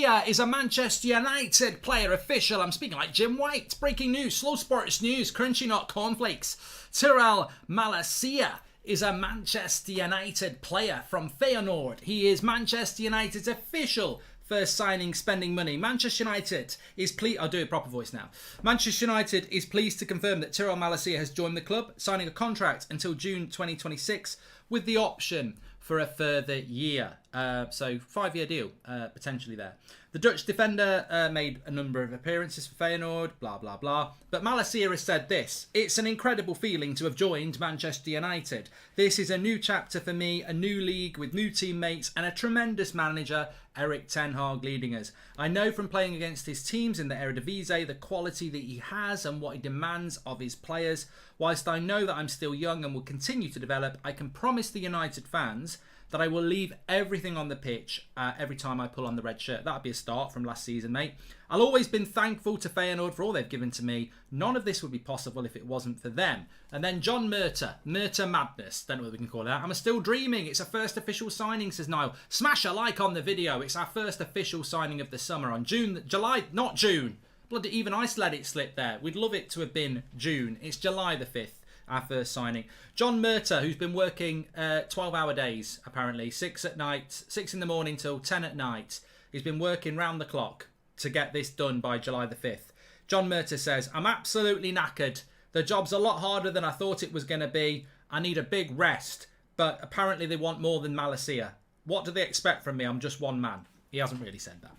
Is a Manchester United player official. I'm speaking like Jim White. Breaking news, slow sports news, crunchy not cornflakes. Tyrell Malacia is a Manchester United player from Feyenoord. He is Manchester United's official first signing spending money. Manchester United is pleased. I'll do a proper voice now. Manchester United is pleased to confirm that Tyrell Malacia has joined the club, signing a contract until June 2026 with the option for a further year. So 5-year deal potentially there. The Dutch defender made a number of appearances for Feyenoord, blah, blah, blah. But Malacia has said this: "It's an incredible feeling to have joined Manchester United. This is a new chapter for me, a new league with new teammates and a tremendous manager, Erik ten Hag, leading us. I know from playing against his teams in the Eredivisie the quality that he has and what he demands of his players. Whilst I know that I'm still young and will continue to develop, I can promise the United fans that I will leave everything on the pitch every time I pull on the red shirt." That'd be a start from last season, mate. "I'll always been thankful to Feyenoord for all they've given to me. None of this would be possible if it wasn't for them." And then John Murtagh Madness, don't know what we can call that. "I'm still dreaming. It's a first official signing," says Niall. Smash a like on the video. It's our first official signing of the summer on not June. Bloody, even I let it slip there. We'd love it to have been June. It's July the 5th. Our first signing. John Murtagh, who's been working 12-hour days, apparently, 6 in the morning till 10 at night. He's been working round the clock to get this done by July the 5th. John Murtagh says, "I'm absolutely knackered. The job's a lot harder than I thought it was going to be. I need a big rest. But apparently they want more than Malacia. What do they expect from me? I'm just one man." He hasn't really said that.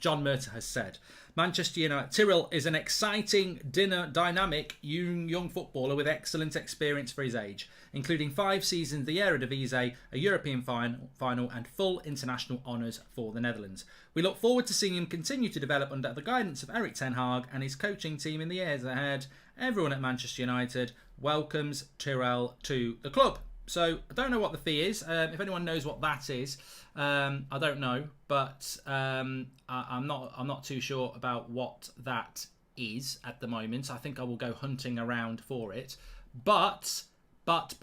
John Murtagh has said, "Manchester United, Tyrell is an exciting, dynamic young footballer with excellent experience for his age, including 5 seasons the Eredivisie, a European final and full international honours for the Netherlands. We look forward to seeing him continue to develop under the guidance of Erik ten Hag and his coaching team in the years ahead. Everyone at Manchester United welcomes Tyrell to the club." So I don't know what the fee is. If anyone knows what that is, I don't know, but I'm not too sure about what that is at the moment. I think I will go hunting around for it. But Tyrell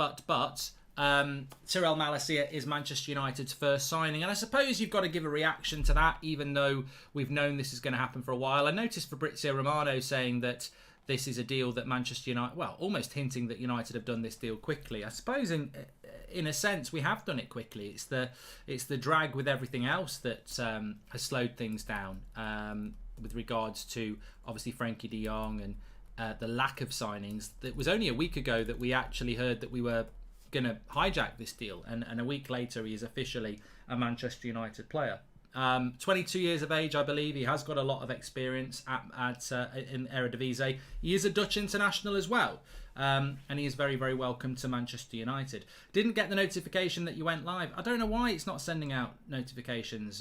Malacia is Manchester United's first signing, and I suppose you've got to give a reaction to that, even though we've known this is going to happen for a while. I noticed Fabrizio Romano saying that this is a deal that Manchester United, well, almost hinting that United have done this deal quickly. I suppose in a sense we have done it quickly. It's the drag with everything else that has slowed things down with regards to obviously Frankie de Jong and the lack of signings. It was only a week ago that we actually heard that we were going to hijack this deal, and a week later he is officially a Manchester United player. 22 years of age, I believe. He has got a lot of experience in Eredivisie. He is a Dutch international as well, and he is very, very welcome to Manchester United. Didn't get the notification that you went live. I don't know why it's not sending out notifications.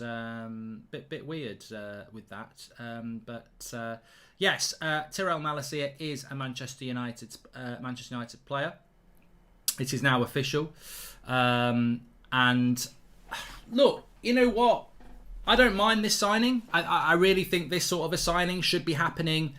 Bit weird with that. Yes, Tyrell Malacia is a Manchester United player. It is now official. And look, you know what? I don't mind this signing. I really think this sort of a signing should be happening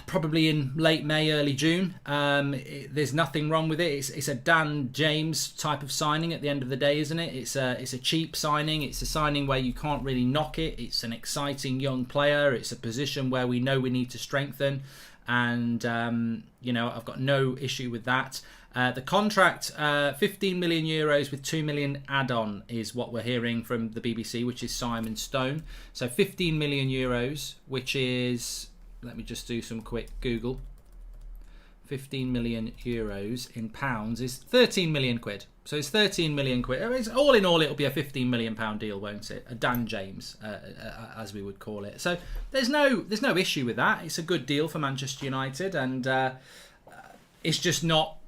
probably in late May, early June. There's nothing wrong with it. It's a Dan James type of signing at the end of the day, isn't it? It's a cheap signing. It's a signing where you can't really knock it. It's an exciting young player. It's a position where we know we need to strengthen. And, I've got no issue with that. The contract, 15 million euros with 2 million add-on is what we're hearing from the BBC, which is Simon Stone. So 15 million euros, which is, let me just do some quick Google. 15 million euros in pounds is 13 million quid. So it's 13 million quid. It's, all in all, it'll be a 15 million pound deal, won't it? A Dan James, as we would call it. So there's no issue with that. It's a good deal for Manchester United, and it's just not.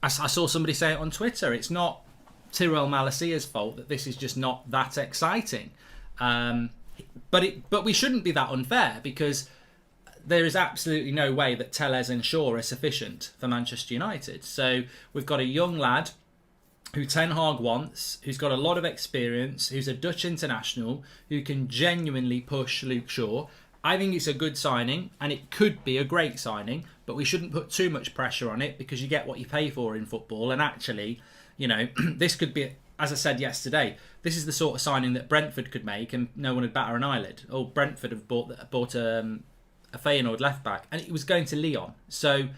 I saw somebody say it on Twitter. It's not Tyrell Malacia's fault that this is just not that exciting. But we shouldn't be that unfair, because there is absolutely no way that Telles and Shaw are sufficient for Manchester United. So we've got a young lad who Ten Hag wants, who's got a lot of experience, who's a Dutch international, who can genuinely push Luke Shaw. I think it's a good signing, and it could be a great signing, but we shouldn't put too much pressure on it, because you get what you pay for in football. And actually, this could be as I said yesterday, this is the sort of signing that Brentford could make and no one would batter an eyelid. Oh, Brentford have bought a Feyenoord left back, and it was going to Lyon. So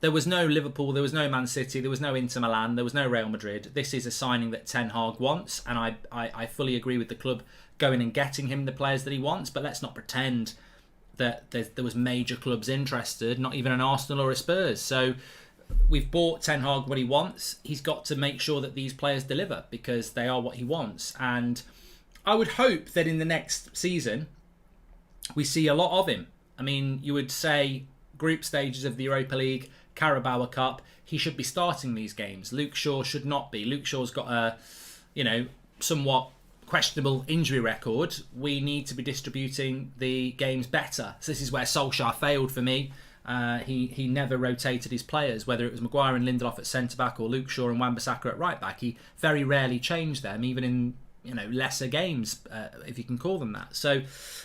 there was no Liverpool, there was no Man City, there was no Inter Milan, there was no Real Madrid. This is a signing that Ten Hag wants, and I fully agree with the club going and getting him the players that he wants. But let's not pretend that there was major clubs interested, not even an Arsenal or a Spurs. So we've bought Ten Hag what he wants. He's got to make sure that these players deliver because they are what he wants. And I would hope that in the next season we see a lot of him. I mean, you would say group stages of the Europa League, Carabao Cup, he should be starting these games. Luke Shaw should not be. Luke Shaw's got a, somewhat questionable injury record. We need to be distributing the games better. So this is where Solskjaer failed for me. He never rotated his players, whether it was Maguire and Lindelof at centre-back or Luke Shaw and Wan-Bissaka at right-back. He very rarely changed them, even in lesser games, if you can call them that. So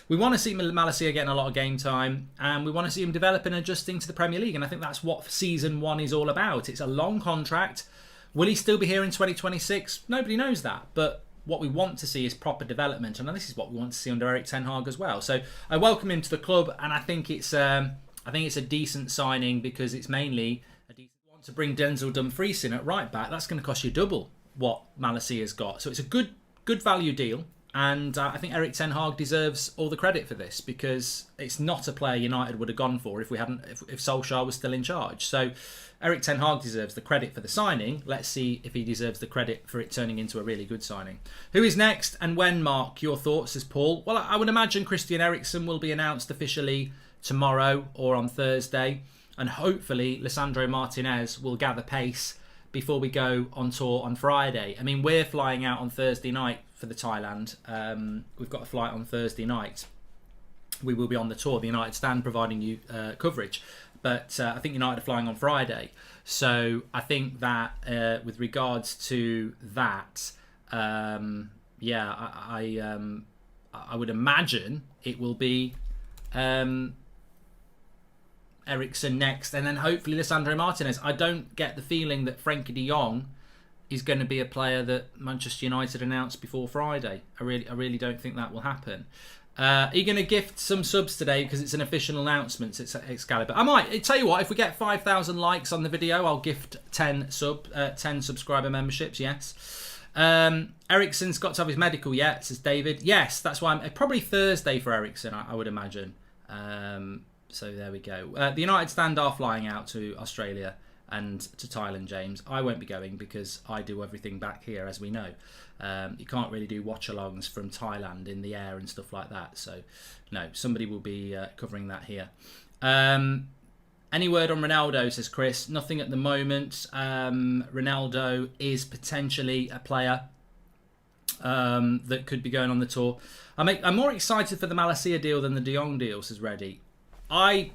we want to see Malacia getting a lot of game time, and we want to see him developing and adjusting to the Premier League. And I think that's what Season 1 is all about. It's a long contract. Will he still be here in 2026? Nobody knows that. But what we want to see is proper development, and this is what we want to see under Erik Ten Hag as well. So I welcome him to the club, and I think it's a decent signing because it's mainly a decent one to bring Denzel Dumfries in at right back. That's going to cost you double what Malacia's got. So it's a good value deal, and I think Erik Ten Hag deserves all the credit for this because it's not a player United would have gone for if Solskjaer was still in charge. So Erik Ten Hag deserves the credit for the signing. Let's see if he deserves the credit for it turning into a really good signing. Who is next and when, Mark? Your thoughts as Paul? Well, I would imagine Christian Eriksen will be announced officially tomorrow or on Thursday, and hopefully Lisandro Martinez will gather pace before we go on tour on Friday. I mean, we're flying out on Thursday night for the Thailand. We've got a flight on Thursday night. We will be on the tour, the United Stand, providing you coverage. But I think United are flying on Friday. So I think that with regards to that, I would imagine it will be Eriksen next, and then hopefully Lisandro Martinez. I don't get the feeling that Frenkie de Jong is going to be a player that Manchester United announced before Friday. I really don't think that will happen. Are you going to gift some subs today because it's an official announcement? It's Excalibur. I might. Tell you what, if we get 5,000 likes on the video, I'll gift 10 subscriber memberships. Yes. Eriksen's got to have his medical yet, says David. Yes, that's why probably Thursday for Eriksen, I would imagine. So there we go. The United Stand are flying out to Australia and to Thailand, James. I won't be going because I do everything back here, as we know. You can't really do watch-alongs from Thailand in the air and stuff like that. So, no, somebody will be covering that here. Any word on Ronaldo, says Chris? Nothing at the moment. Ronaldo is potentially a player that could be going on the tour. I'm more excited for the Malacia deal than the De Jong deal, says Reddy. I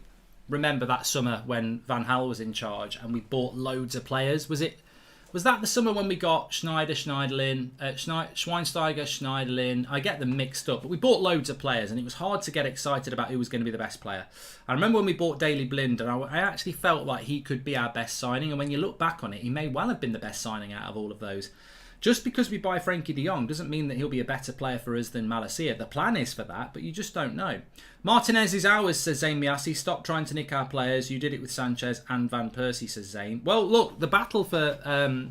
remember that summer when Van Gaal was in charge and we bought loads of players. Was that the summer when we got Schweinsteiger, Schneiderlin? I get them mixed up, but we bought loads of players and it was hard to get excited about who was going to be the best player. I remember when we bought Daley Blind and I actually felt like he could be our best signing, and when you look back on it, he may well have been the best signing out of all of those. Just because we buy Frenkie de Jong doesn't mean that he'll be a better player for us than Malacia. The plan is for that, but you just don't know. Martinez is ours, says Zane Miassi. Stop trying to nick our players. You did it with Sanchez and Van Persie, says Zane. Well, look, the battle for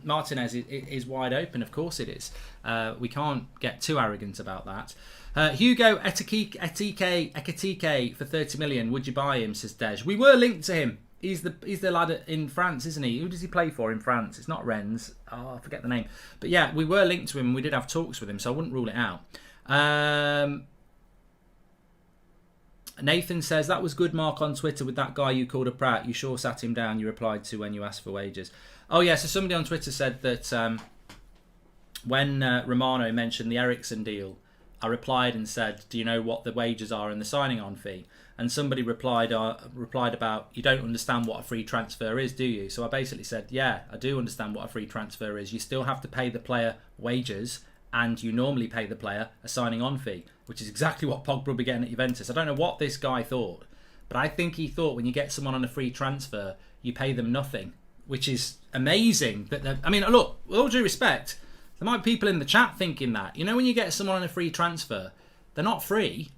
Martinez is wide open. Of course it is. We can't get too arrogant about that. Hugo Ekitike for 30 million. Would you buy him, says Dej. We were linked to him. He's the lad in France, isn't he? Who does he play for in France? It's not Rennes. Oh, I forget the name. But yeah, we were linked to him. We did have talks with him, so I wouldn't rule it out. Nathan says, that was good, Mark, on Twitter with that guy you called a prat. You sure sat him down. You replied to when you asked for wages. Oh, yeah, so somebody on Twitter said that when Romano mentioned the Eriksen deal, I replied and said, do you know what the wages are and the signing on fee? And somebody replied about, you don't understand what a free transfer is, do you? So I basically said, yeah, I do understand what a free transfer is. You still have to pay the player wages, and you normally pay the player a signing on fee, which is exactly what Pogba will be getting at Juventus. I don't know what this guy thought, but I think he thought when you get someone on a free transfer, you pay them nothing, which is amazing. But I mean, look, with all due respect, There might be people in the chat thinking that. You know, when you get someone on a free transfer, they're not free.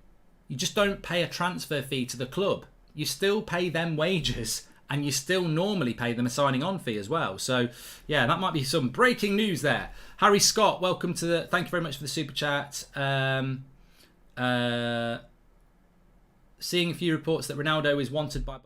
You just don't pay a transfer fee to the club. You still pay them wages, and you still normally pay them a signing on fee as well. So, yeah, that might be some breaking news there. Harry Scott, welcome to the... Thank you very much for the super chat. Seeing a few reports that Ronaldo is wanted by...